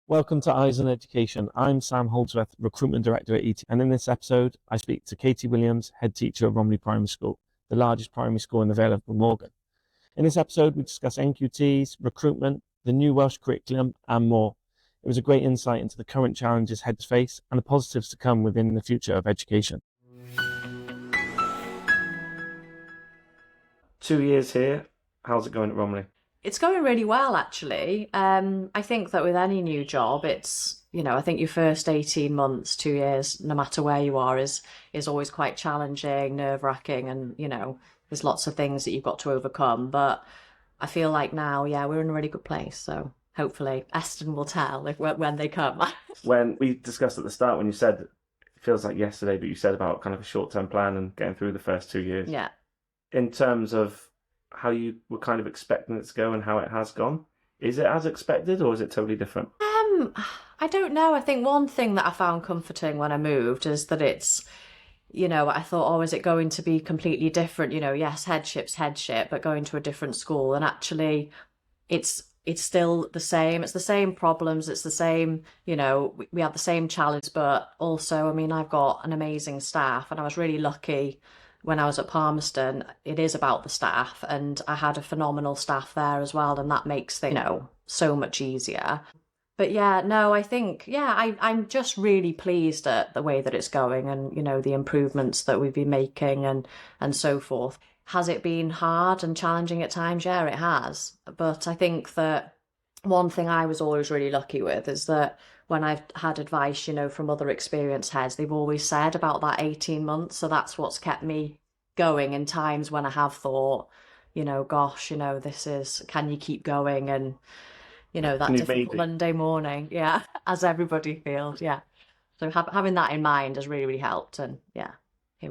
Welcome to Eyes on Education. I'm Sam Holdsworth, Recruitment Director at ET, and in this episode, I speak to Katy Williams, Head Teacher at Romilly Primary School, the largest primary school in the Vale of Glamorgan. In this episode, we discuss NQTs, recruitment, the new Welsh curriculum, and more. It was a great insight into the current challenges heads face and the positives to come within the future of education. 2 years here. How's it going at Romilly? It's going really well, actually. I think that with any new job, it's, I think your first 18 months, 2 years, no matter where you are, is always quite challenging, nerve-wracking, and, there's lots of things that you've got to overcome. But I feel like now, we're in a really good place. So hopefully Eston will tell when they come. When we discussed at the start, when you said, it feels like yesterday, but you said about kind of a short-term plan and getting through the first 2 years. Yeah. In terms of how you were kind of expecting it to go and how it has gone, is it as expected or is it totally different? I don't know. I think one thing that I found comforting when I moved is that it's, I thought, is it going to be completely different? Yes, headship's headship, but going to a different school. And actually, it's still the same. It's the same problems. It's the same, we have the same challenge, but also, I've got an amazing staff, and I was really lucky. When I was at Palmerston, it is about the staff, and I had a phenomenal staff there as well, and that makes things, so much easier. But I think, I'm just really pleased at the way that it's going and, the improvements that we've been making and so forth. Has it been hard and challenging at times? Yeah, it has. But I think that one thing I was always really lucky with is that when I've had advice, from other experienced heads, they've always said about that 18 months. So that's what's kept me going in times when I have thought, this is, can you keep going? And, that difficult Monday morning, as everybody feels, So having that in mind has really, really helped. And here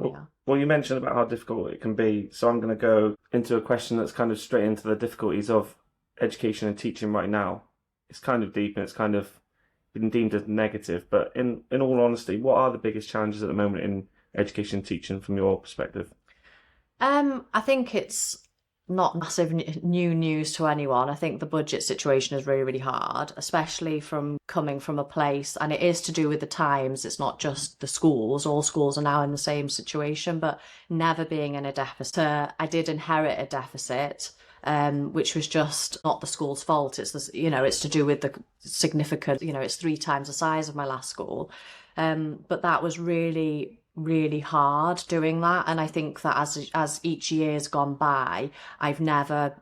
we are. Well, you mentioned about how difficult it can be. So I'm going to go into a question that's kind of straight into the difficulties of education and teaching right now. It's kind of deep and it's kind of been deemed as negative, but in all honesty, what are the biggest challenges at the moment in education and teaching from your perspective? I think it's not massive new news to anyone. I think the budget situation is really, really hard, especially from coming from a place, and it is to do with the times. It's not just the schools. All schools are now in the same situation, but never being in a deficit. I did inherit a deficit, which was just not the school's fault. It's it's to do with the significant, it's 3 times the size of my last school. But that was really, really hard doing that. And I think that as each year's gone by, I've never,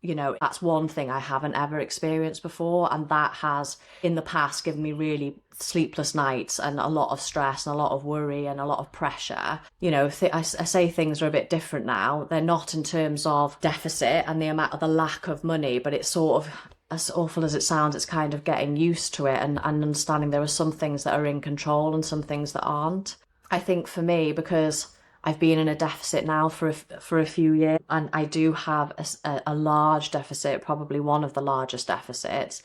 that's one thing I haven't ever experienced before. And that has in the past given me really sleepless nights and a lot of stress and a lot of worry and a lot of pressure. I say things are a bit different now. They're not in terms of deficit and the amount of the lack of money, but it's sort of, as awful as it sounds, it's kind of getting used to it and understanding there are some things that are in control and some things that aren't. I think for me, because I've been in a deficit now for a few years, and I do have a large deficit, probably one of the largest deficits,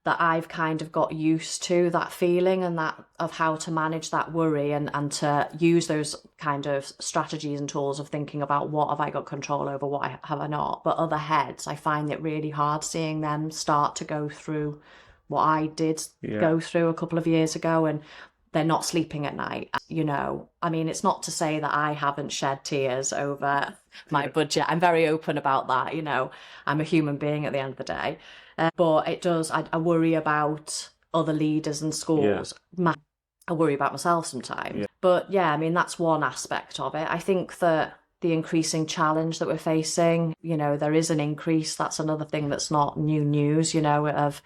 that I've kind of got used to that feeling and that of how to manage that worry and to use those kind of strategies and tools of thinking about what have I got control over, what have I not. But other heads, I find it really hard seeing them start to go through what I did go through a couple of years ago, and they're not sleeping at night. It's not to say that I haven't shed tears over my budget. I'm very open about that. I'm a human being at the end of the day. But it does, I worry about other leaders and schools. Yeah. I worry about myself sometimes. Yeah. But that's one aspect of it. I think that the increasing challenge that we're facing, there is an increase. That's another thing that's not new news, of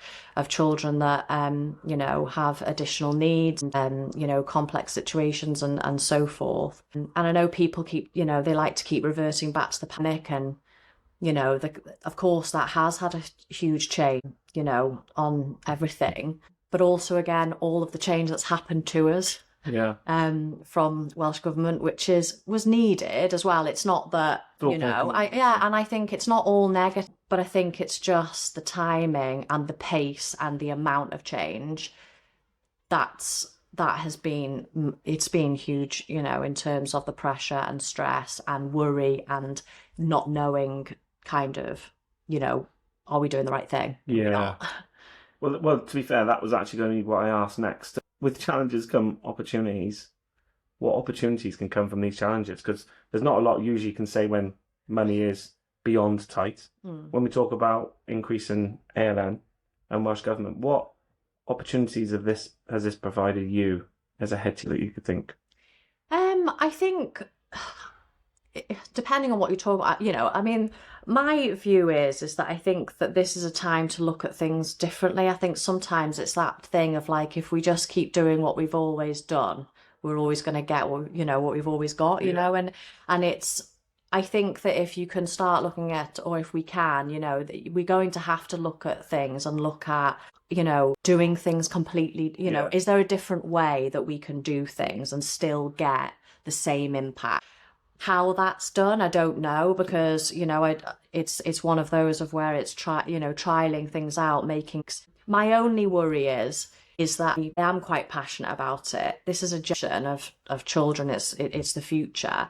children that, have additional needs and, complex situations and so forth. And I know people keep, they like to keep reverting back to the panic and, of course that has had a huge change, on everything, but also again, all of the change that's happened to us. Yeah. From Welsh Government, which was needed as well. It's not that, and I think it's not all negative, but I think it's just the timing and the pace and the amount of change it's been huge, in terms of the pressure and stress and worry and not knowing kind of, are we doing the right thing? Yeah. Well, to be fair, that was actually going to be what I asked next. With challenges come opportunities. What opportunities can come from these challenges? Because there's not a lot usually you can say when money is beyond tight. When we talk about increasing ALN and Welsh Government, what opportunities has this provided you as a head teacher that you could think? I think, depending on what you're talking about, I mean, my view is that I think that this is a time to look at things differently. I think sometimes it's that thing of like, if we just keep doing what we've always done, we're always going to get what we've always got, and it's, I think that if you can start looking at, or if we can, we're going to have to look at things and look at, doing things completely, is there a different way that we can do things and still get the same impact? How that's done, I don't know, because, it's one of those of where it's trialing things out, making. My only worry is that I am quite passionate about it. This is a generation of children. It's the future.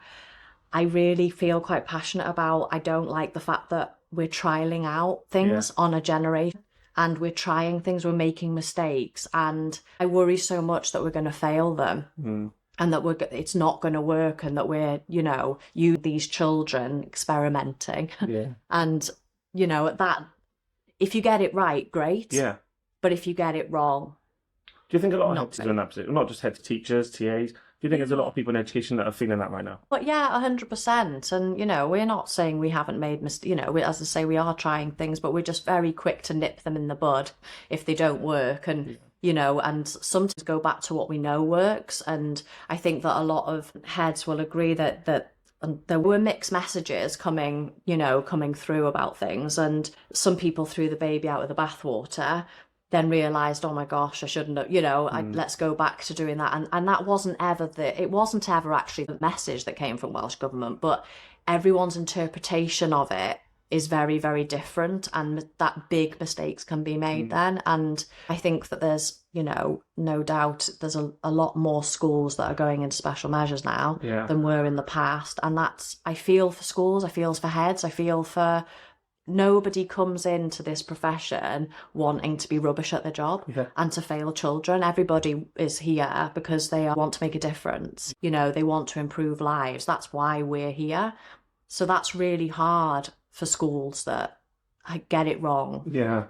I really feel quite passionate about. I don't like the fact that we're trialing out things on a generation, and we're trying things, we're making mistakes, and I worry so much that we're going to fail them. And that it's not going to work, and that we're, these children experimenting. And, that if you get it right, great. Yeah. But if you get it wrong. Do you think a lot of head teachers are in that position? Not just head teachers, TAs. Do you think there's a lot of people in education that are feeling that right now? But yeah, 100%. And, we're not saying we haven't made mistakes. As I say, we are trying things, but we're just very quick to nip them in the bud if they don't work. And, and sometimes go back to what we know works. And I think that a lot of heads will agree that there were mixed messages coming through about things. And some people threw the baby out with the bathwater, then realised, oh my gosh, I shouldn't have, let's go back to doing that. And that wasn't ever actually the message that came from Welsh Government, but everyone's interpretation of it is very, very different, and that big mistakes can be made then. And I think that there's, no doubt there's a lot more schools that are going into special measures now than were in the past. And I feel for schools, I feel for heads, I feel for. Nobody comes into this profession wanting to be rubbish at their job and to fail children. Everybody is here because they want to make a difference. They want to improve lives. That's why we're here. So that's really hard for schools that get it wrong. Yeah.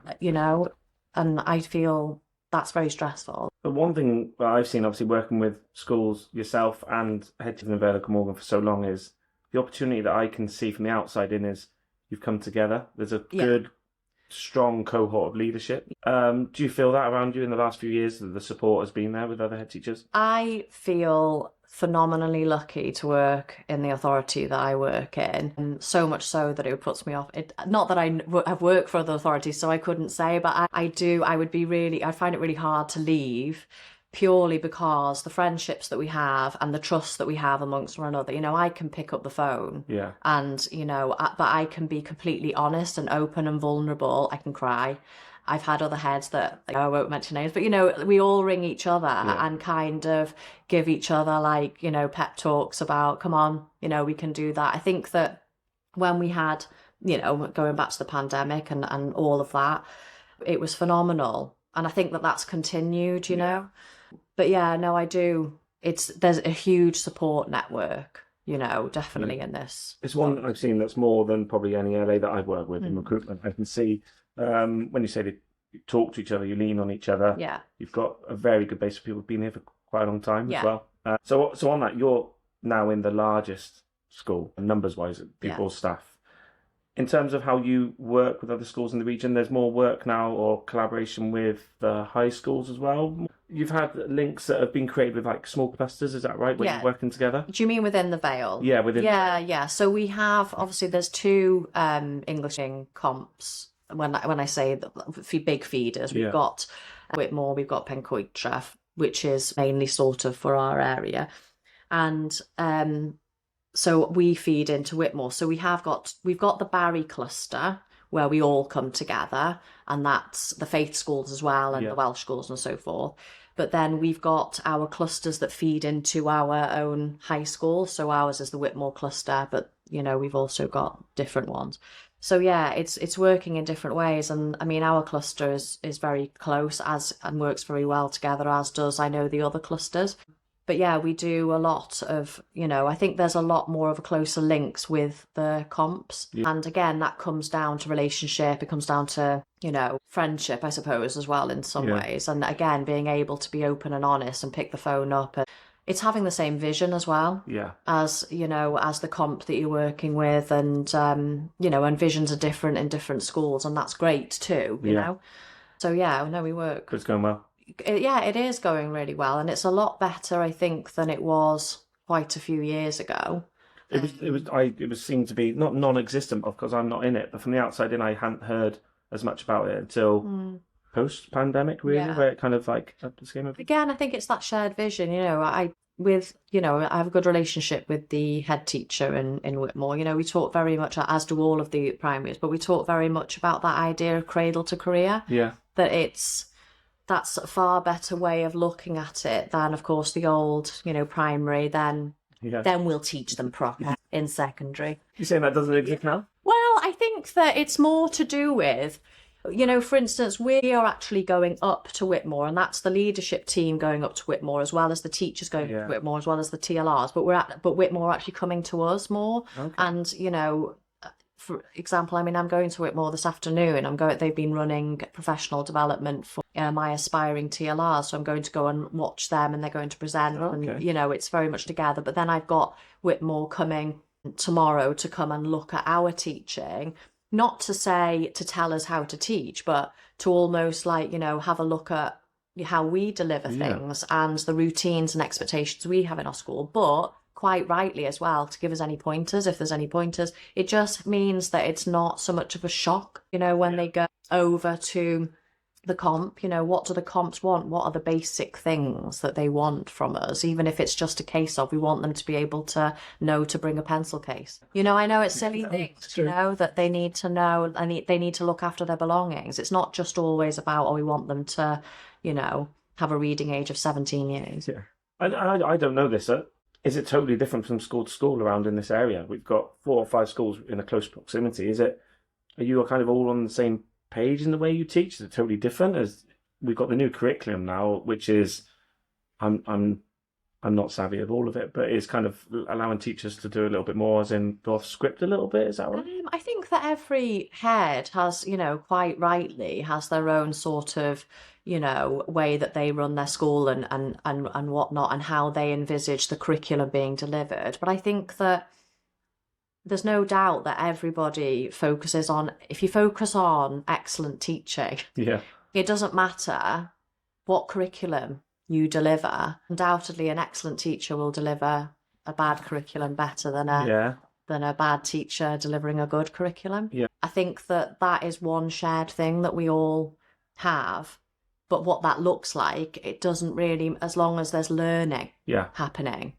And I feel that's very stressful. The one thing that I've seen, obviously working with schools, yourself and Headteacher in the Vale of Glamorgan for so long, is the opportunity that I can see from the outside in is you've come together. There's a good, strong cohort of leadership. Do you feel that around you in the last few years, that the support has been there with other head teachers? I feel phenomenally lucky to work in the authority that I work in, and so much so that it puts me off. Not that I have worked for other authorities, so I couldn't say, but I find it really hard to leave, purely because the friendships that we have and the trust that we have amongst one another. I can pick up the phone and, but I can be completely honest and open and vulnerable. I can cry. I've had other heads that, I won't mention names, but, we all ring each other and kind of give each other pep talks about, come on, we can do that. I think that when we had, going back to the pandemic and all of that, it was phenomenal. And I think that that's continued, But yeah, no, I do. There's a huge support network, definitely in this. It's one I've seen that's more than probably any LA that I've worked with in recruitment. I can see when you say that you talk to each other, you lean on each other. Yeah. You've got a very good base of people who've been here for quite a long time as well. So on that, you're now in the largest school, numbers-wise, pupils, staff. In terms of how you work with other schools in the region, there's more work now or collaboration with the high schools as well. You've had links that have been created with small clusters, is that right? Where you're working together? Do you mean within the Vale? Yeah, within. Yeah. So we have, obviously, there's two English comps. When I say the big feeders, we've got Whitmore, we've got Pencoitre, which is mainly sort of for our area, and so we feed into Whitmore. So we've got the Barry cluster where we all come together, and that's the faith schools as well, and the Welsh schools and so forth. But then we've got our clusters that feed into our own high school. So ours is the Whitmore cluster, but we've also got different ones. So yeah, it's working in different ways, and I mean our cluster is very close as and works very well together, as does I know the other clusters. But yeah, we do a lot of, I think there's a lot more of a closer links with the comps. Yeah. And again, that comes down to relationship. It comes down to, friendship, I suppose, as well in some ways. And again, being able to be open and honest and pick the phone up. And it's having the same vision as well. Yeah. As, as the comp that you're working with. And, and visions are different in different schools. And that's great too, you know. So yeah, no, we work. It's going well. It is going really well, and it's a lot better, I think, than it was quite a few years ago. It was seen to be not non-existent, because I'm not in it, but from the outside in, I hadn't heard as much about it until post-pandemic, really, where it kind of like came up. Again, I think it's that shared vision. I have a good relationship with the head teacher in Whitmore. We talk very much, as do all of the primaries, but we talk very much about that idea of cradle to career. Yeah, that's a far better way of looking at it than, of course, the old, primary. Then we'll teach them proper in secondary. You saying that doesn't exist now? Well, I think that it's more to do with, for instance, we are actually going up to Whitmore, and that's the leadership team going up to Whitmore, as well as the teachers going to Whitmore, as well as the TLRs. But Whitmore are actually coming to us more, and for example, I mean, I'm going to Whitmore this afternoon. They've been running professional development for my aspiring TLR, so I'm going to go and watch them, and they're going to present, and it's very much together. But then I've got Whitmore coming tomorrow to come and look at our teaching, not to tell us how to teach, but to almost have a look at how we deliver things and the routines and expectations we have in our school, but quite rightly as well, to give us any pointers, if there's any pointers. It just means that it's not so much of a shock, when they go over to the comp, what do the comps want? What are the basic things that they want from us? Even if it's just a case of, we want them to be able to know to bring a pencil case. I know it's silly things, that they need to know, and they need to look after their belongings. It's not just always about, we want them to, have a reading age of 17 years. Yeah. I don't know this, is it totally different from school to school around in this area? We've got 4 or 5 schools in a close proximity. Are you kind of all on the same page in the way you teach? Is it totally different? As we've got the new curriculum now, which is, I'm not savvy of all of it, but it's kind of allowing teachers to do a little bit more, as in go off script a little bit. Is that right? I think that every head has, quite rightly, has their own sort of, way that they run their school and whatnot, and how they envisage the curriculum being delivered. But I think that there's no doubt that everybody focuses on, if you focus on excellent teaching, it doesn't matter what curriculum you deliver. Undoubtedly, an excellent teacher will deliver a bad curriculum better than a bad teacher delivering a good curriculum. Yeah. I think that is one shared thing that we all have. But what that looks like, it doesn't really, as long as there's learning happening,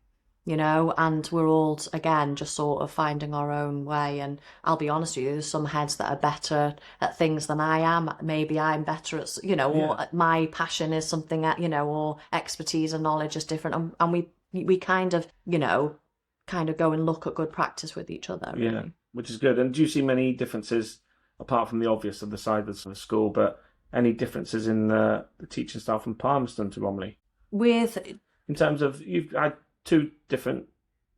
and we're all, again, just sort of finding our own way. And I'll be honest with you, there's some heads that are better at things than I am. Maybe I'm better at, or my passion is something that, or expertise and knowledge is different. And we kind of, go and look at good practice with each other. Really. Yeah, which is good. And do you see many differences, apart from the obvious of the side of the school, but any differences in the teaching style from Palmerston to Romilly? In terms of, you've had 2 different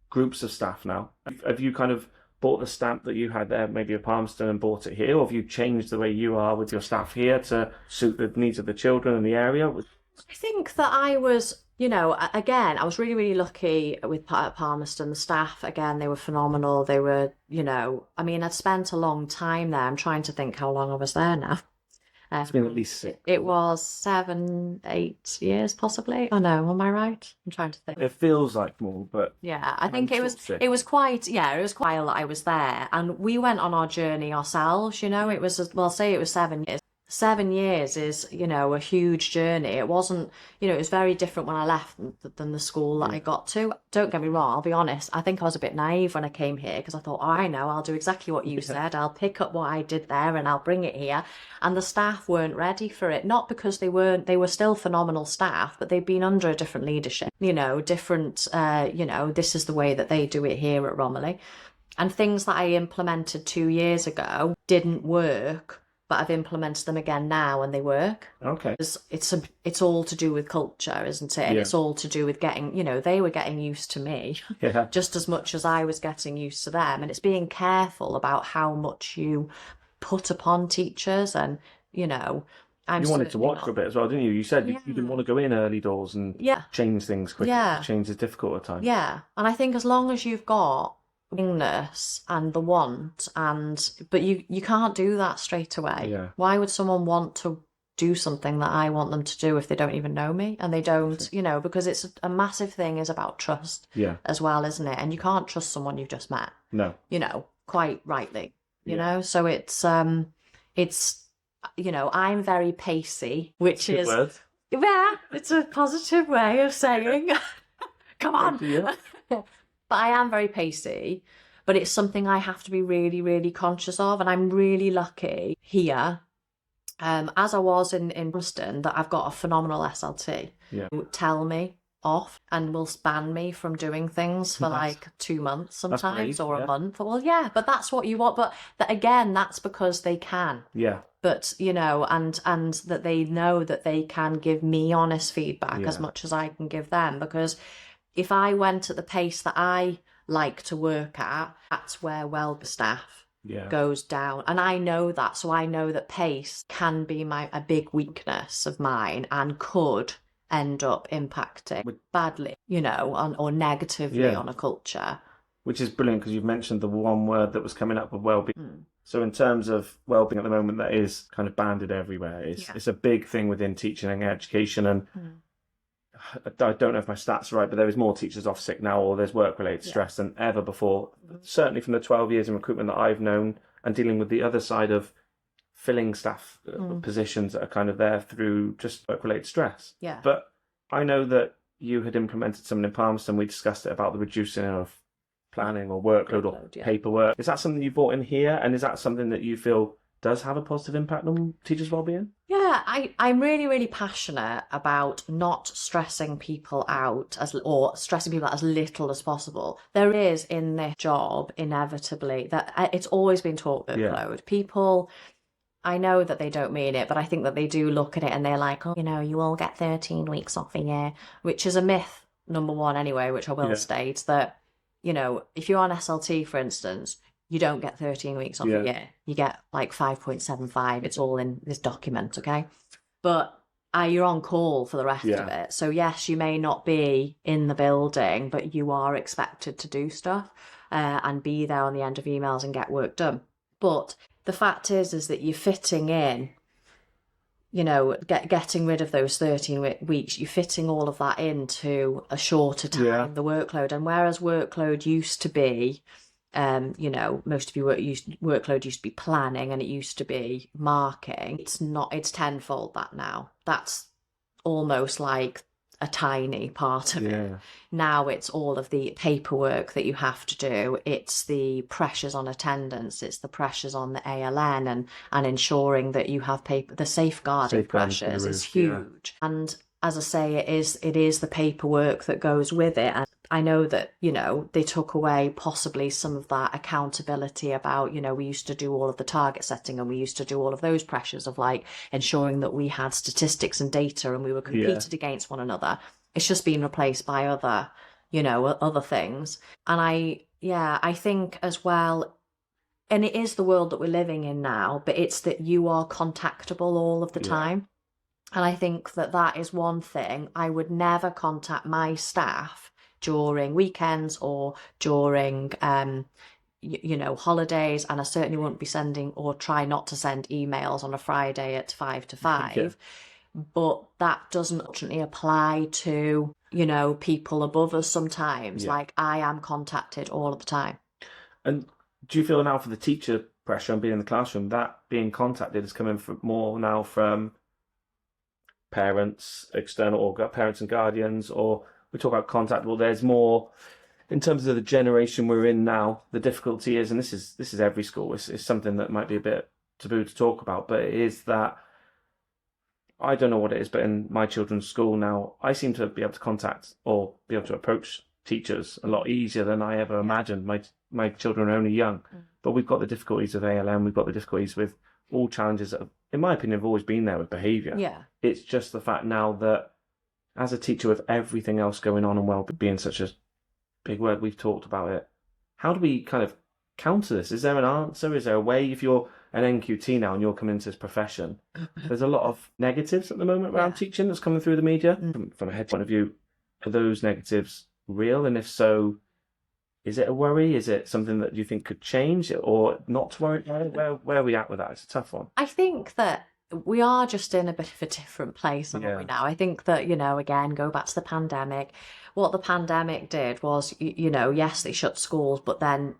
groups of staff now. Have you kind of bought the stamp that you had there, maybe at Palmerston, and bought it here? Or have you changed the way you are with your staff here to suit the needs of the children in the area? I think that I was, again, I was really, really lucky with Palmerston. The staff, again, they were phenomenal. They were, I'd spent a long time there. I'm trying to think how long I was there now. It's been at least 6. It was 7, 8 years, possibly. Oh no, am I right? I'm trying to think. It feels like more, but yeah, I think it was quite. Yeah, it was quite a while that I was there, and we went on our journey ourselves. It was, well, say it was 7 years. 7 years is, a huge journey. It wasn't, it was very different when I left than the school that I got to. Don't get me wrong, I'll be honest. I think I was a bit naive when I came here, because I thought, I know, I'll do exactly what you said. I'll pick up what I did there and I'll bring it here. And the staff weren't ready for it. Not because they were still phenomenal staff, but they'd been under a different leadership, different, this is the way that they do it here at Romilly. And things that I implemented 2 years ago didn't work, but I've implemented them again now and they work. Okay. It's all to do with culture, isn't it? And Yeah. it's all to do with getting, they were getting used to me Yeah. just as much as I was getting used to them. And it's being careful about how much you put upon teachers. And, I'm You wanted to certainly watch for a bit as well, didn't you? You said you didn't want to go in early doors and change things quickly. Yeah. Change is difficult at times. Yeah. And I think as long as you've got willingness and the want, but you can't do that straight away. Yeah. Why would someone want to do something that I want them to do if they don't even know me? And they don't, because it's a massive thing is about trust as well, isn't it? And you can't trust someone you've just met. No. Quite rightly, so it's I'm very pacey, which is word. Yeah, it's a positive way of saying come on. But I am very pacey, but it's something I have to be really, really conscious of. And I'm really lucky here, as I was in Boston, that I've got a phenomenal SLT who tell me off and will ban me from doing things for like 2 months sometimes or a month. Well, yeah, but that's what you want. But again, that's because they can. Yeah. But, and that they know that they can give me honest feedback as much as I can give them. Because if I went at the pace that I like to work at, that's where staff goes down. And I know that. So I know that pace can be a big weakness of mine and could end up impacting badly, or negatively on a culture. Which is brilliant because you've mentioned the one word that was coming up with well-being. So in terms of well-being at the moment, that is kind of banded everywhere. It's a big thing within teaching and education. And I don't know if my stats are right, but there is more teachers off sick now, or there's work-related stress than ever before. Certainly from the 12 years in recruitment that I've known, and dealing with the other side of filling staff positions that are kind of there through just work-related stress. Yeah. But I know that you had implemented something in Palmerston. We discussed it about the reducing of planning or workload or paperwork. Is that something you brought in here? And is that something that you feel does have a positive impact on teachers' wellbeing? Yeah, I'm really, really passionate about not stressing people out or stressing people out as little as possible. There is in this job, inevitably, that it's always been taught workload. People, I know that they don't mean it, but I think that they do look at it and they're like, oh, you all get 13 weeks off a year, which is a myth, number one, anyway, which I will state that, if you're on SLT, for instance, you don't get 13 weeks off a year. You get like 5.75. It's all in this document, okay? But you're on call for the rest of it. So yes, you may not be in the building, but you are expected to do stuff and be there on the end of emails and get work done. But the fact is that you're fitting in, getting rid of those 13 weeks, you're fitting all of that into a shorter time, the workload. And whereas workload used to be, most of your workload used to be planning and it used to be marking, it's tenfold that now. That's almost like a tiny part of it. Now it's all of the paperwork that you have to do. It's the pressures on attendance. It's the pressures on the ALN and ensuring that you have the safeguarding pressures is huge. And as I say, it is the paperwork that goes with it. And I know that, they took away possibly some of that accountability about, we used to do all of the target setting and we used to do all of those pressures of like ensuring that we had statistics and data and we were competed against one another. It's just been replaced by other, other things. And I think as well, and it is the world that we're living in now, but it's that you are contactable all of the time. And I think that is one thing. I would never contact my staff during weekends or during, holidays. And I certainly wouldn't be sending or try not to send emails on a Friday at 5 to 5. But that doesn't ultimately apply to, people above us sometimes. Like I am contacted all of the time. And do you feel now for the teacher pressure and being in the classroom, that being contacted is coming more now from parents, external or parents and guardians, or we talk about contactable, there's more in terms of the generation we're in now. The difficulty is, and this is every school, it's something that might be a bit taboo to talk about, but it is that I don't know what it is, but in my children's school now, I seem to be able to contact or be able to approach teachers a lot easier than I ever imagined. My children are only young, but we've got the difficulties of ALM. We've got the difficulties with all challenges that, in my opinion, have always been there with behaviour. Yeah. It's just the fact now that as a teacher with everything else going on and well-being, such a big word, we've talked about it. How do we kind of counter this? Is there an answer? Is there a way? If you're an NQT now and you're coming into this profession, there's a lot of negatives at the moment around teaching that's coming through the media. From a head point of view, are those negatives real? And if so, is it a worry? Is it something that you think could change or not to worry about? Where are we at with that? It's a tough one. I think that we are just in a bit of a different place, aren't we now? I think that, again, go back to the pandemic. What the pandemic did was, yes, they shut schools, but then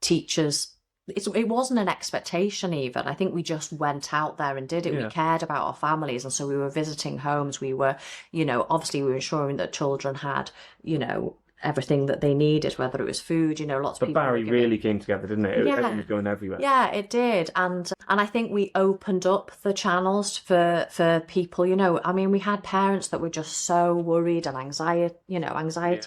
teachers, it wasn't an expectation even. I think we just went out there and did it. We cared about our families. And so we were visiting homes. We were, obviously we were ensuring that children had, everything that they needed, whether it was food, lots of people. But Barry really came together, didn't it? Everyone was going everywhere. Yeah, it did. And I think we opened up the channels for people, we had parents that were just so worried and anxiety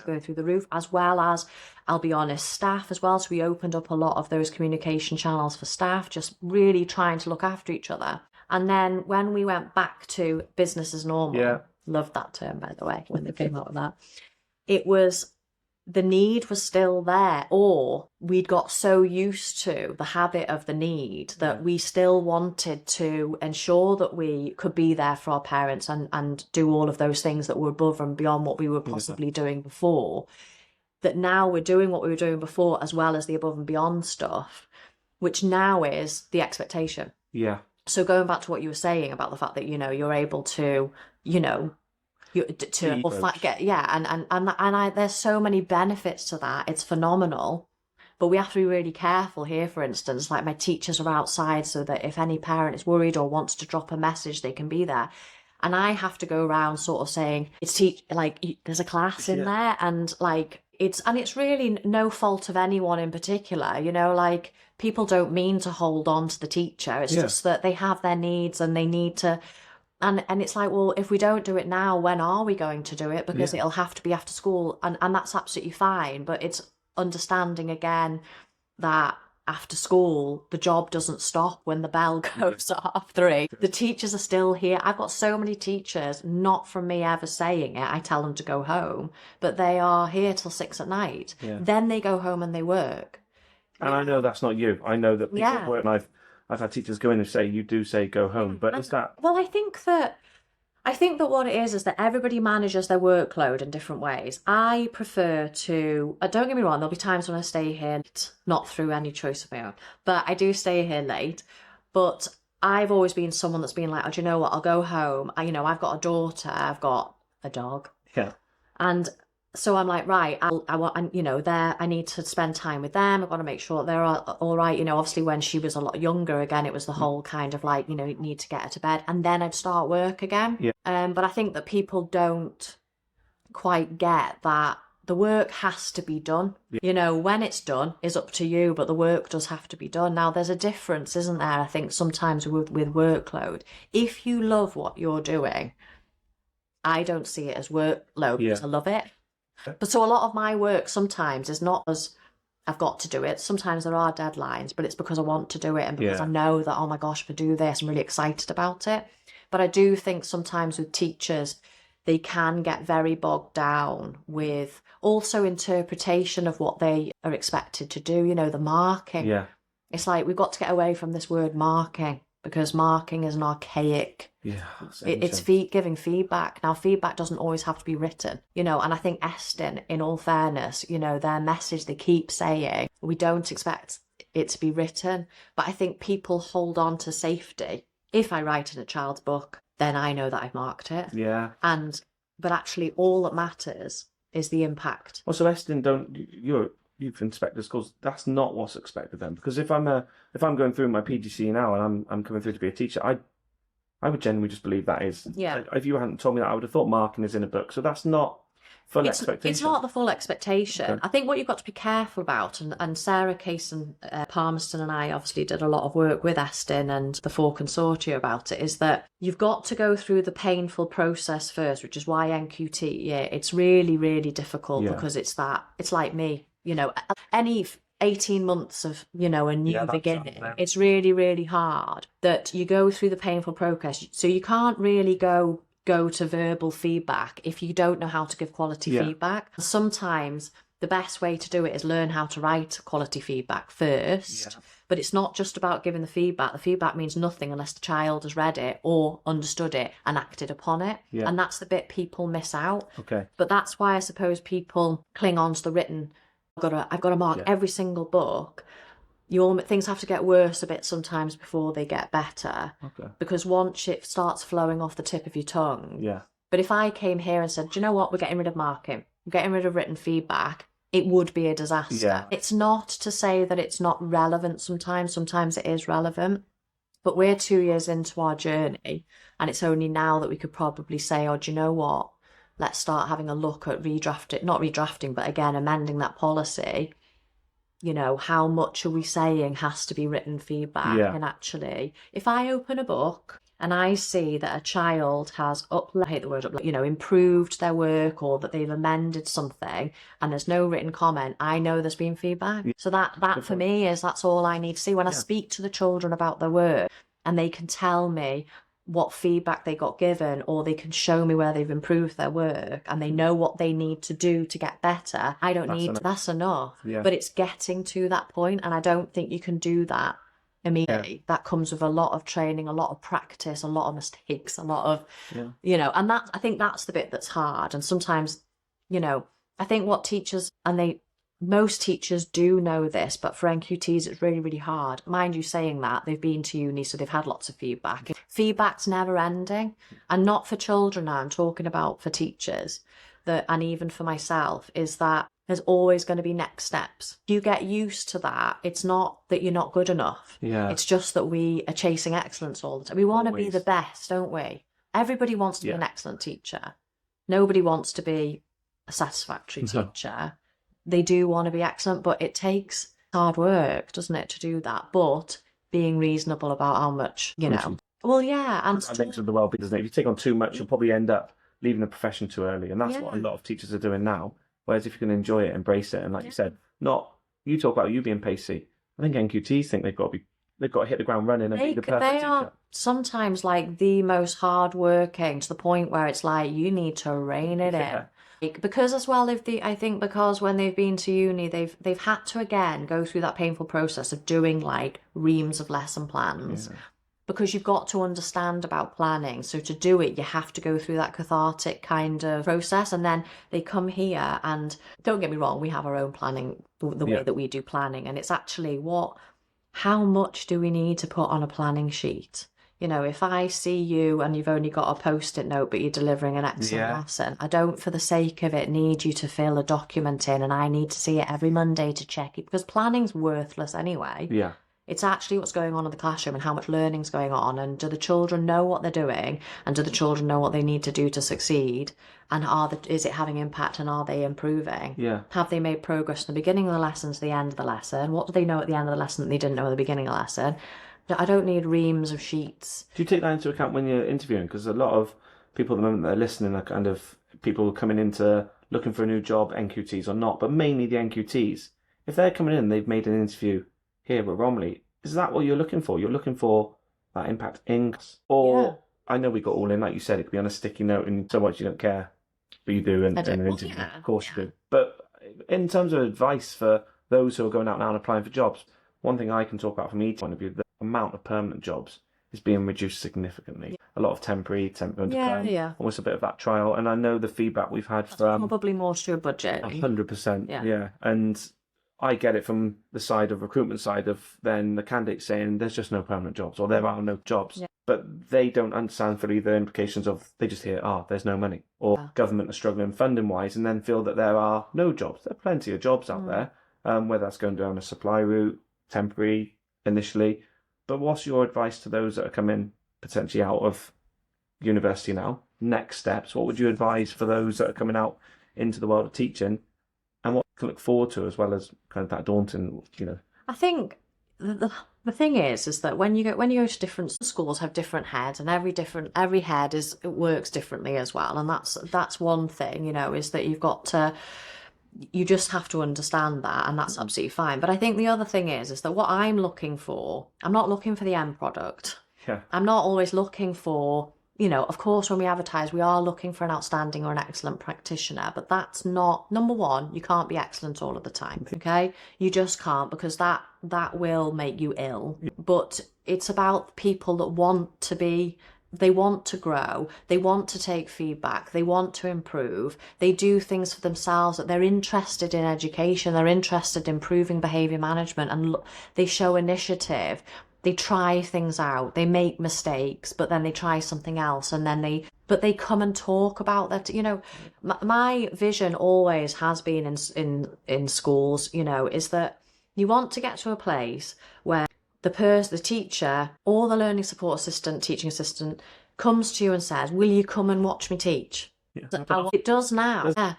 going through the roof, as well as, I'll be honest, staff as well. So we opened up a lot of those communication channels for staff, just really trying to look after each other. And then when we went back to business as normal, loved that term, by the way, when they came up with that, the need was still there, or we'd got so used to the habit of the need that we still wanted to ensure that we could be there for our parents and do all of those things that were above and beyond what we were possibly doing before. That now we're doing what we were doing before, as well as the above and beyond stuff, which now is the expectation. Yeah. So going back to what you were saying about the fact that, you're able to, there's so many benefits to that. It's phenomenal, but we have to be really careful here. For instance, like my teachers are outside so that if any parent is worried or wants to drop a message, they can be there. And I have to go around sort of saying there's a class in there, and it's really no fault of anyone in particular. People don't mean to hold on to the teacher. It's just that they have their needs and they need to. And it's like, well, if we don't do it now, when are we going to do it? Because it'll have to be after school. And that's absolutely fine. But it's understanding, again, that after school, the job doesn't stop when the bell goes off 3. The teachers are still here. I've got so many teachers, not from me ever saying it, I tell them to go home, but they are here till 6 at night. Yeah. Then they go home and they work. And I know that's not you. I know that people work, and I've had teachers go in and say, you do say go home, but is that... Well, I think that what it is that everybody manages their workload in different ways. I prefer to... don't get me wrong, there'll be times when I stay here, not through any choice of my own, but I do stay here late. But I've always been someone that's been like, oh, do you know what, I'll go home. I've got a daughter, I've got a dog. Yeah. And... so I'm like, right, I need to spend time with them. I've got to make sure they're all right. Obviously when she was a lot younger, again, it was the whole kind of you need to get her to bed, and then I'd start work again. Yeah. But I think that people don't quite get that the work has to be done. Yeah. When it's done is up to you, but the work does have to be done. Now, there's a difference, isn't there? I think sometimes with workload, if you love what you're doing, I don't see it as workload because I love it. But so a lot of my work sometimes is not as I've got to do it. Sometimes there are deadlines, but it's because I want to do it and because I know that, oh my gosh, if I do this, I'm really excited about it. But I do think sometimes with teachers, they can get very bogged down with also interpretation of what they are expected to do, the marking. Yeah. It's like we've got to get away from this word marking, because marking is an archaic... it's giving feedback. Now, feedback doesn't always have to be written, and I think Eston, in all fairness, their message, they keep saying, we don't expect it to be written. But I think people hold on to safety. If I write in a child's book, then I know that I've marked it. Yeah. But actually, all that matters is the impact. Well, so Eston, you've inspected schools. That's not what's expected of them. Because if I'm going through my PGCE now and I'm coming through to be a teacher, I would genuinely just believe that is. Yeah. If you hadn't told me that, I would have thought marking is in a book. So that's not full It's expectation. not the full expectation. Okay. I think what you've got to be careful about, and Sarah Case and Palmerston and I obviously did a lot of work with Estin and the 4 consortia about it, is that you've got to go through the painful process first, which is why NQT, it's really, really difficult because it's like me, any 18 months of, a new beginning. It's really, really hard that you go through the painful process. So you can't really go to verbal feedback if you don't know how to give quality feedback. Sometimes the best way to do it is learn how to write quality feedback first. But it's not just about giving the feedback. The feedback means nothing unless the child has read it or understood it and acted upon it. And that's the bit people miss out. But that's why I suppose people cling on to the written. I've got to mark every single book. Things have to get worse a bit sometimes before they get better. Because once it starts flowing off the tip of your tongue. But if I came here and said, do you know what, we're getting rid of marking, we're getting rid of written feedback, it would be a disaster. It's not to say that it's not relevant sometimes. Sometimes it is relevant. But we're 2 years into our journey, and it's only now that we could probably say, oh, do you know what, let's start having a look at not redrafting, but again, amending that policy. How much are we saying has to be written feedback? And actually, if I open a book and I see that a child has I hate the word improved their work, or that they've amended something, and there's no written comment, I know there's been feedback. So that for me that's all I need to see. When I speak to the children about their work and they can tell me what feedback they got given, or they can show me where they've improved their work, and they know what they need to do to get better, that's enough. But it's getting to that point, and I don't think you can do that immediately. That comes with a lot of training, a lot of practice, a lot of mistakes, a lot of and that, I think that's the bit that's hard. And sometimes I think what teachers, and most teachers do know this, but for NQTs it's really, really hard. Mind you, saying that, they've been to uni, so they've had lots of feedback. Feedback's never ending, and not for children now, I'm talking about for teachers, and even for myself, is that there's always going to be next steps. You get used to that. It's not that you're not good enough. It's just that we are chasing excellence all the time. We want to be the best, don't we? Everybody wants to be an excellent teacher. Nobody wants to be a satisfactory teacher. They do want to be excellent, but it takes hard work, doesn't it, to do that? But being reasonable about how much, Well, and that links with the well-being, doesn't it? If you take on too much, you'll probably end up leaving the profession too early, and that's what a lot of teachers are doing now. Whereas if you can enjoy it, embrace it, and like you said, you talk about you being pacey. I think NQTs think they've got to hit the ground running and be the perfect teacher. They are sometimes like the most hardworking, to the point where it's like you need to rein it in. Because as well, because when they've been to uni, they've had to again go through that painful process of doing like reams of lesson plans. Because you've got to understand about planning. So to do it, you have to go through that cathartic kind of process. And then they come here, and don't get me wrong, we have our own planning, the way that we do planning. And it's actually how much do we need to put on a planning sheet? If I see you and you've only got a post-it note, but you're delivering an excellent lesson, I don't, for the sake of it, need you to fill a document in, and I need to see it every Monday to check it, because planning's worthless anyway. It's actually what's going on in the classroom and how much learning's going on, and do the children know what they're doing, and do the children know what they need to do to succeed, and is it having impact, and are they improving? Have they made progress from the beginning of the lesson to the end of the lesson? What do they know at the end of the lesson that they didn't know at the beginning of the lesson? I don't need reams of sheets. Do you take that into account when you're interviewing? Because a lot of people at the moment that are listening are kind of people coming into looking for a new job, NQTs or not, but mainly the NQTs. If they're coming in and they've made an interview here at Romilly, is that what you're looking for? You're looking for that impact in class? Or, I know we got all in, like you said, it could be on a sticky note and so much you don't care, but you do in an interview. Of course you do. But in terms of advice for those who are going out now and applying for jobs, one thing I can talk about from each point of view, the amount of permanent jobs is being reduced significantly. A lot of temporary almost a bit of that trial. And I know the feedback we've had from... Probably more to a budget. 100%, And I get it from the side of recruitment side of then the candidate saying there's just no permanent jobs, or there are no jobs. But they don't understand fully the implications of, they just hear, there's no money, or government are struggling funding wise, and then feel that there are no jobs. There are plenty of jobs out there, whether that's going down a supply route, temporary initially. But what's your advice to those that are coming potentially out of university now? Next steps, what would you advise for those that are coming out into the world of teaching, and what you can look forward to, as well as kind of that daunting, I think the thing is that when you go to different schools, have different heads, and every head it works differently as well, and that's one thing, is that you just have to understand that, and that's absolutely fine. But I think the other thing is that what I'm looking for, I'm not looking for the end product. Yeah. I'm not always looking for, of course, when we advertise, we are looking for an outstanding or an excellent practitioner, but that's not, number one, you can't be excellent all of the time, okay? You just can't, because that will make you ill. Yeah. But it's about people that want to be, they want to grow, they want to take feedback, they want to improve, they do things for themselves, that they're interested in education, they're interested in improving behaviour management, and they show initiative. They try things out, they make mistakes, but then they try something else, and then they come and talk about that. My vision always has been in schools, is that you want to get to a place where the teacher or the learning support assistant, teaching assistant, comes to you and says, will you come and watch me teach? Yeah. It does now, yeah.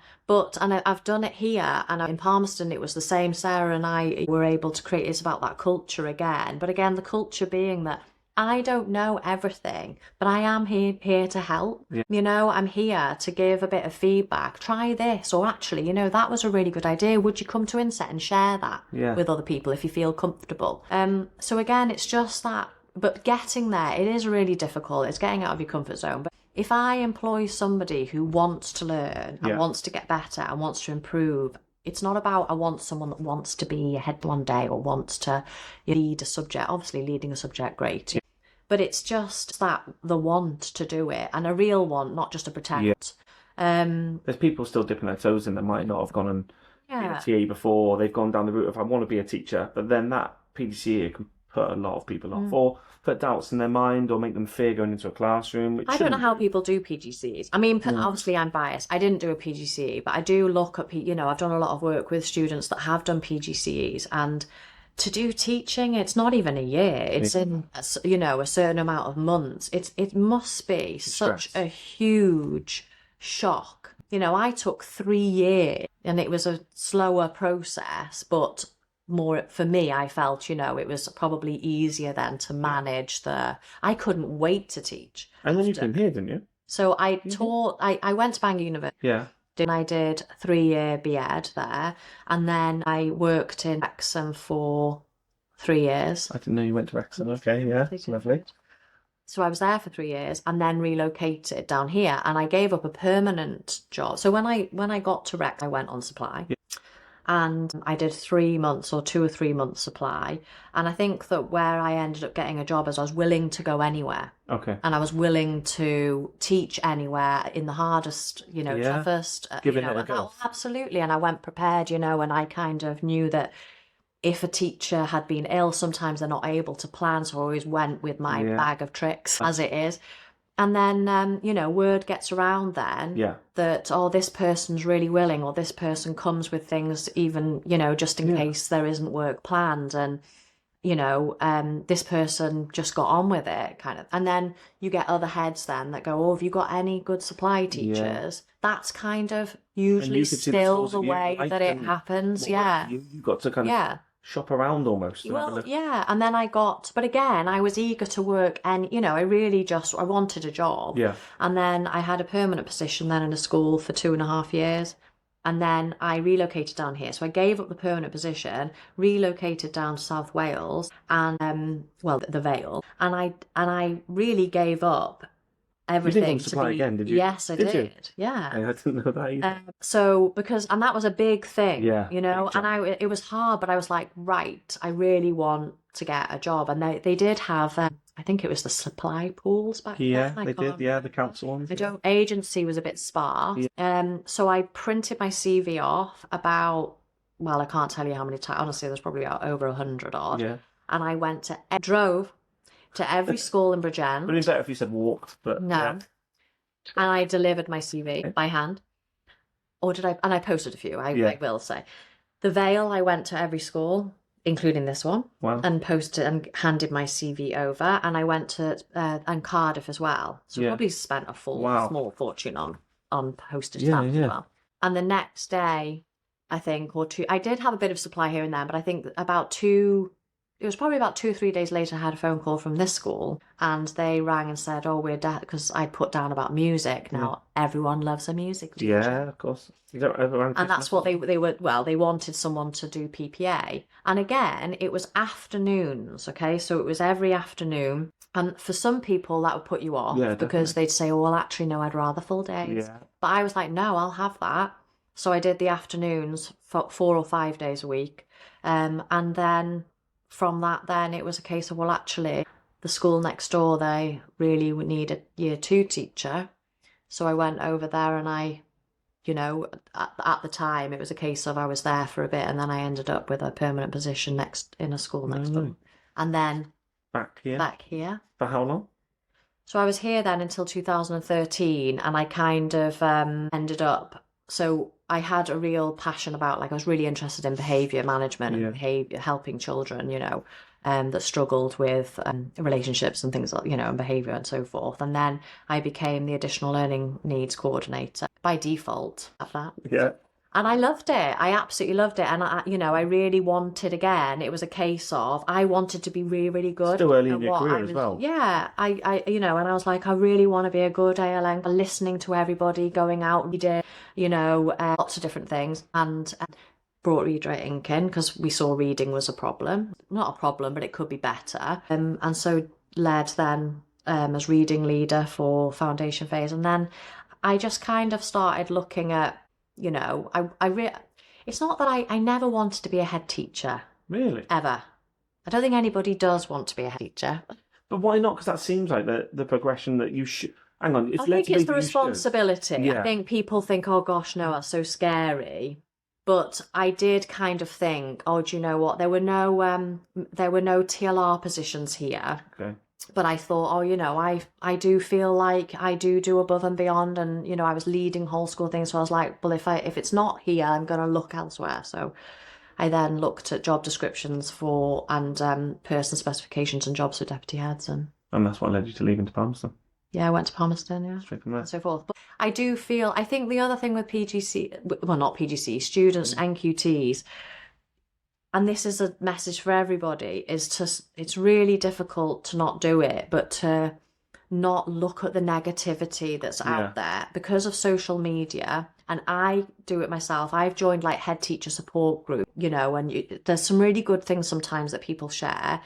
And I've done it here, and in Palmerston it was the same. Sarah and I were able to create, it's about that culture again. But again, the culture being that I don't know everything, but I am here to help. Yeah. I'm here to give a bit of feedback. Try this, or actually, that was a really good idea. Would you come to Inset and share that with other people if you feel comfortable? So again, it's just that. But getting there, it is really difficult. It's getting out of your comfort zone. But if I employ somebody who wants to learn and wants to get better and wants to improve, it's not about I want someone that wants to be a head one day or wants to lead a subject. Obviously, leading a subject, great. Yeah. But it's just that the want to do it, and a real want, not just a pretend. Yeah. There's people still dipping their toes in that might not have gone and been a TA before. They've gone down the route of I want to be a teacher, but then that PGCE can put a lot of people off, or put doubts in their mind, or make them fear going into a classroom. I don't know how people do PGCEs. I mean, obviously I'm biased. I didn't do a PGCE, but I do look at, I've done a lot of work with students that have done PGCEs, and to do teaching, it's not even a year. It's in, a certain amount of months. It must be such a huge shock. I took 3 years, and it was a slower process, but more for me, I felt, it was probably easier then to manage I couldn't wait to teach. And then you came here, didn't you? So I taught, I went to Bangor University. Yeah. And I did 3-year B.Ed there, and then I worked in Wrexham for 3 years. I didn't know you went to Wrexham. Okay, yeah, it's lovely. So I was there for 3 years, and then relocated down here, and I gave up a permanent job. So when I got to Wrexham, I went on supply. Yeah. And I did 3 months or 2 or 3 months supply. And I think that where I ended up getting a job is I was willing to go anywhere. Okay. And I was willing to teach anywhere in the hardest, toughest. Giving it a go. Absolutely. And I went prepared, and I kind of knew that if a teacher had been ill, sometimes they're not able to plan. So I always went with my bag of tricks as it is. And then, word gets around then that, this person's really willing, or this person comes with things even, just in case there isn't work planned. And, this person just got on with it, kind of. And then you get other heads then that go, have you got any good supply teachers? That's kind of usually still the way that it happens. Yeah. You got to kind of shop around almost. Well, yeah. And then but again, I was eager to work, and, I wanted a job. Yeah. And then I had a permanent position then in a school for 2.5 years. And then I relocated down here. So I gave up the permanent position, relocated down to South Wales and, the Vale. And I really gave up everything. You didn't supply again, did you? Yes, I did. Yeah. I didn't know that either. And that was a big thing, yeah, and it was hard, but I was like, right, I really want to get a job. And they did have, I think it was the supply pools back then. Yeah, they did. Yeah, the council ones. Agency was a bit sparse. Yeah. So I printed my CV off about, I can't tell you how many times. Honestly, there's probably over 100 odd. Yeah. And I drove to every school in Bridgend. But it'd be better if you said walked, but no. Yeah. And I delivered my CV by hand. Or did I? And I posted a few, I will say. The Vale, I went to every school, including this one. Wow. And posted and handed my CV over. And I went to and Cardiff as well. So probably spent a small fortune on postage stamps as well. And the next day, I think, or two, I did have a bit of supply here and there, but I think it was probably about 2 or 3 days later, I had a phone call from this school, and they rang and said, oh, because I put down about music. Now, everyone loves a music teacher. Yeah, of course. You don't around And that's what they were, well, they wanted someone to do PPA. And again, it was afternoons, okay? So it was every afternoon. And for some people, that would put you off because they'd say, oh, well, actually, no, I'd rather full days. Yeah. But I was like, no, I'll have that. So I did the afternoons for 4 or 5 days a week. And then from that, then it was a case of, well, actually, the school next door, they really would need a year 2 teacher. So I went over there and I, at the time, it was a case of I was there for a bit and then I ended up with a permanent position in a school next door. And then back here. For how long? So I was here then until 2013, and I kind of ended up, so I had a real passion about, I was really interested in behaviour management and behaviour, helping children, that struggled with relationships and things like, and behaviour and so forth. And then I became the additional learning needs coordinator by default of that. Yeah. And I loved it. I absolutely loved it. And I really wanted, again, it was a case of, I wanted to be really, really good. Still early in your career as well. Yeah. And I was like, I really want to be a good ALN, listening to everybody, going out, reading, lots of different things. And brought reader ink in because we saw reading was a problem. Not a problem, but it could be better. And so led then as reading leader for foundation phase. And then I just kind of started looking at, it's not that I never wanted to be a head teacher. Really? Ever. I don't think anybody does want to be a head teacher. But why not? Because that seems like the progression that you should. Hang on. I think it's the responsibility. Yeah. I think people think, oh gosh, no, that's so scary. But I did kind of think, oh, do you know what? There were no TLR positions here. Okay. But I thought, oh, I do feel like I do above and beyond, and I was leading whole school things. So I was like, well, if it's not here, I'm going to look elsewhere. So I then looked at job descriptions and person specifications and jobs for deputy heads, and that's what led you to leaving to Palmerston. Yeah, I went to Palmerston, yeah. Straight from there. And so forth. But I think the other thing with PGC, well, not PGC, students, NQTs, and this is a message for everybody, it's really difficult to not do it, but to not look at the negativity that's out there because of social media. And I do it myself. I've joined head teacher support group, and there's some really good things sometimes that people share,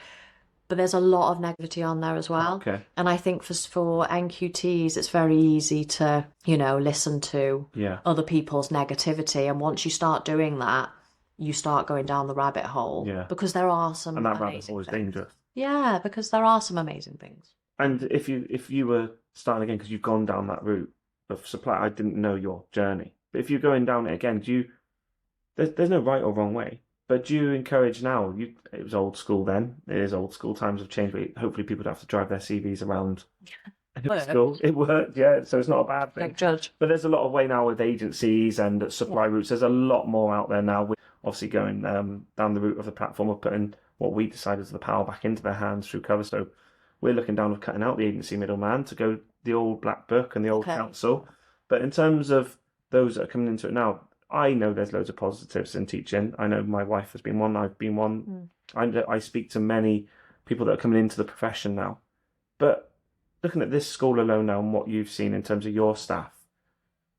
but there's a lot of negativity on there as well. Okay. And I think for NQTs, it's very easy to, listen to other people's negativity. And once you start doing that, you start going down the rabbit hole. Yeah. Because there are some and that rabbit hole is dangerous. Yeah, because there are some amazing things. And if you were starting again, because you've gone down that route of supply, I didn't know your journey. But if you're going down it again, there's no right or wrong way. But do you encourage now? It was old school then. It is old school. Times have changed. But hopefully, people don't have to drive their CVs around school. It worked, yeah. So it's not a bad thing. Don't judge. But there's a lot of way now with agencies and supply routes. There's a lot more out there now. With obviously going down the route of the platform of putting what we decided as the power back into their hands through cover. So we're looking down of cutting out the agency middleman to go the old black book and the old council. But in terms of those that are coming into it now, I know there's loads of positives in teaching. I know my wife has been one. I've been one. I speak to many people that are coming into the profession now. But looking at this school alone now and what you've seen in terms of your staff,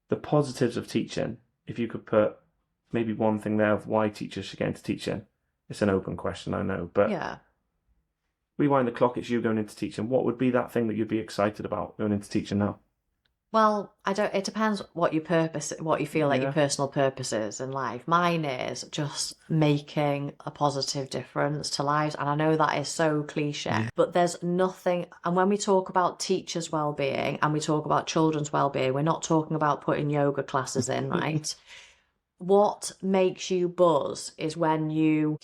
the positives of teaching, if you could put maybe one thing there of why teachers should get into teaching. It's an open question, I know. But rewind the clock, it's you going into teaching. What would be that thing that you'd be excited about going into teaching now? Well, it depends what you feel like your personal purpose is in life. Mine is just making a positive difference to lives. And I know that is so cliche, but there's nothing. And when we talk about teachers' well-being and we talk about children's well-being, we're not talking about putting yoga classes in, right? What makes you buzz is when you,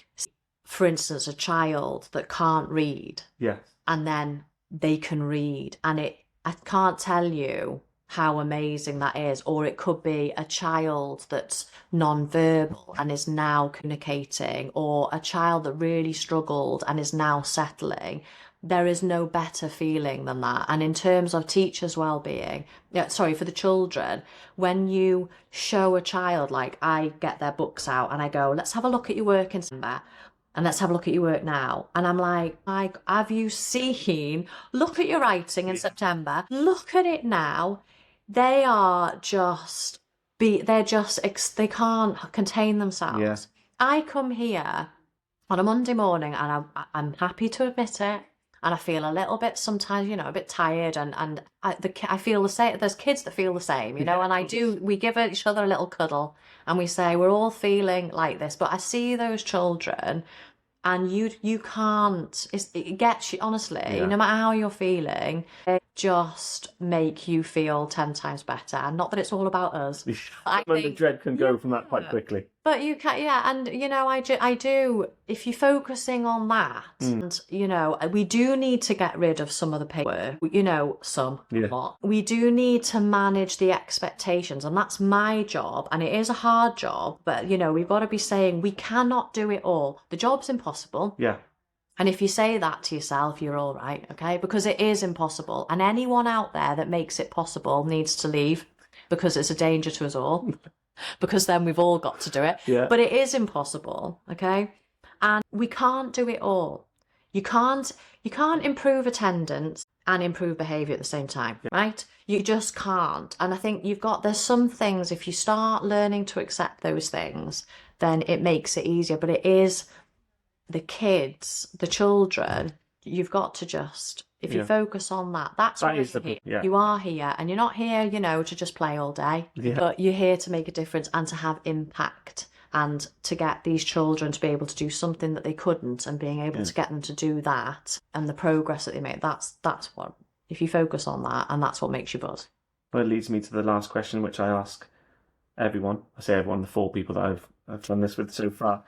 for instance, a child that can't read. Yes. And then they can read. And I can't tell you how amazing that is. Or it could be a child that's non-verbal and is now communicating, or a child that really struggled and is now settling. there is no better feeling than that. And in terms of teachers' well-being, for the children, when you show a child, like I get their books out and I go, let's have a look at your work in September and let's have a look at your work now. And I'm like, have you seen, look at your writing in September, look at it now. They are just, they can't contain themselves. Yeah. I come here on a Monday morning and I'm happy to admit it. And I feel a little bit sometimes, a bit tired, and I feel the same. There's kids that feel the same, and we give each other a little cuddle and we say, we're all feeling like this. But I see those children and you can't, it gets you, honestly, no matter how you're feeling, it just make you feel 10 times better. And not that it's all about us. The dread can go from that quite quickly. But you can, and I do. If you're focusing on that, and we do need to get rid of some of the paperwork. Lot. We do need to manage the expectations, and that's my job. And it is a hard job, but we've got to be saying we cannot do it all. The job's impossible. Yeah. And if you say that to yourself, you're all right, okay? Because it is impossible, and anyone out there that makes it possible needs to leave, because it's a danger to us all. Because then we've all got to do it. Yeah. But it is impossible, okay? And we can't do it all. You can't improve attendance and improve behaviour at the same time, right? You just can't. And I think there's some things, if you start learning to accept those things, then it makes it easier. But it is the kids, the children, you've got to just... If you focus on that, that's why you are here. And you're not here, to just play all day. Yeah. But you're here to make a difference and to have impact, and to get these children to be able to do something that they couldn't, and being able to get them to do that, and the progress that they make. That's what, if you focus on that, and that's what makes you buzz. Well, it leads me to the last question, which I ask everyone. I say everyone, the 4 people that I've done this with so far.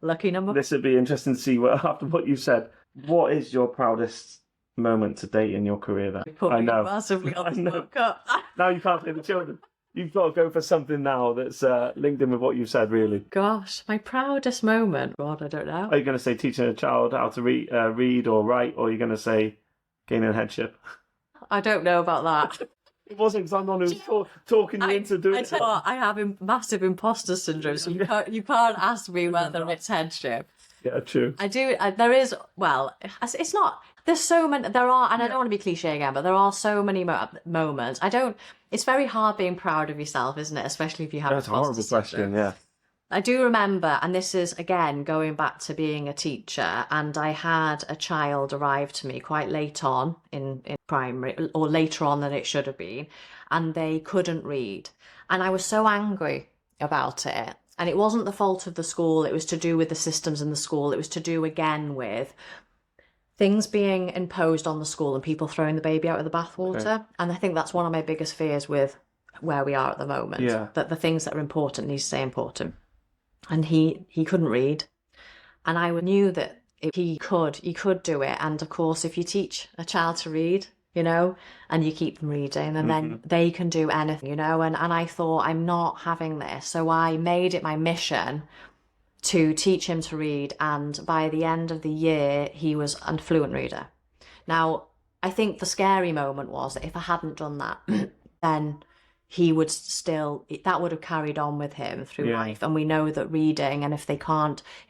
Lucky number. This would be interesting to see after what you said. What is your proudest moment to date in your career? That I know. Massively on the spot. Now you can't play the children. You've got to go for something now that's linked in with what you've said, really. Gosh, my proudest moment. God, I don't know. Are you going to say teaching a child how to read or write, or are you going to say gaining headship? I don't know about that. It wasn't, because I'm the one who's talking you into doing it. I have massive imposter syndrome, so you can't ask me whether it's headship. Yeah, true. I do. There is. Well, it's not. There's so many. There are, and I don't want to be cliche again, but there are so many moments. It's very hard being proud of yourself, isn't it? Especially if you have. That's a horrible question. Yeah. I do remember, and this is again going back to being a teacher, and I had a child arrive to me quite late on in primary, or later on than it should have been, and they couldn't read, and I was so angry about it. And it wasn't the fault of the school. It was to do with the systems in the school. It was to do again with things being imposed on the school and people throwing the baby out of the bathwater. Okay. And I think that's one of my biggest fears with where we are at the moment. Yeah. That the things that are important need to stay important. And he couldn't read. And I knew that he could do it. And of course, if you teach a child to read, and you keep them reading, and then they can do anything, and I thought, I'm not having this. So I made it my mission to teach him to read, and by the end of the year, he was a fluent reader. Now, I think the scary moment was that if I hadn't done that, then he would that would have carried on with him through life. And we know that reading, and if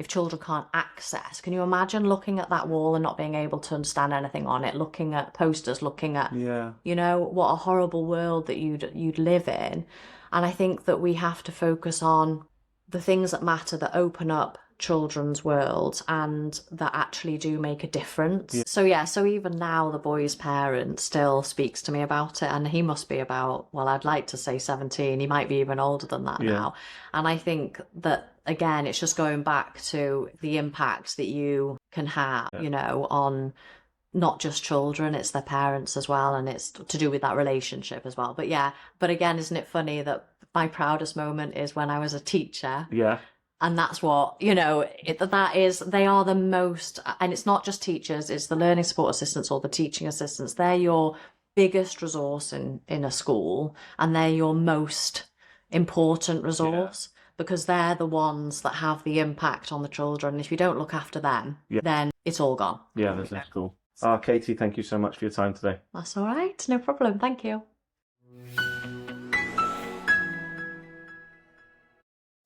children can't access, can you imagine looking at that wall and not being able to understand anything on it, looking at posters, looking at, what a horrible world that you'd live in. And I think that we have to focus on the things that matter, that open up children's worlds and that actually do make a difference. Yeah. So even now the boy's parent still speaks to me about it, and he must be about, well, I'd like to say 17, he might be even older than that now. And I think that, again, it's just going back to the impact that you can have, on not just children, it's their parents as well, and it's to do with that relationship as well. But again, isn't it funny that my proudest moment is when I was a teacher? Yeah. And that's what, they are the most, and it's not just teachers, it's the learning support assistants or the teaching assistants. They're your biggest resource in a school, and they're your most important resource, because they're the ones that have the impact on the children. If you don't look after them, then it's all gone. Yeah, that's cool. Katie, thank you so much for your time today. That's all right, no problem. Thank you.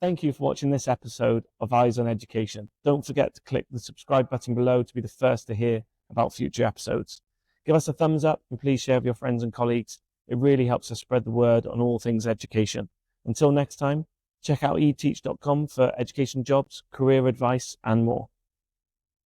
Thank you for watching this episode of Eyes on Education. Don't forget to click the subscribe button below to be the first to hear about future episodes. Give us a thumbs up and please share with your friends and colleagues. It really helps us spread the word on all things education. Until next time, check out eteach.com for education jobs, career advice, and more.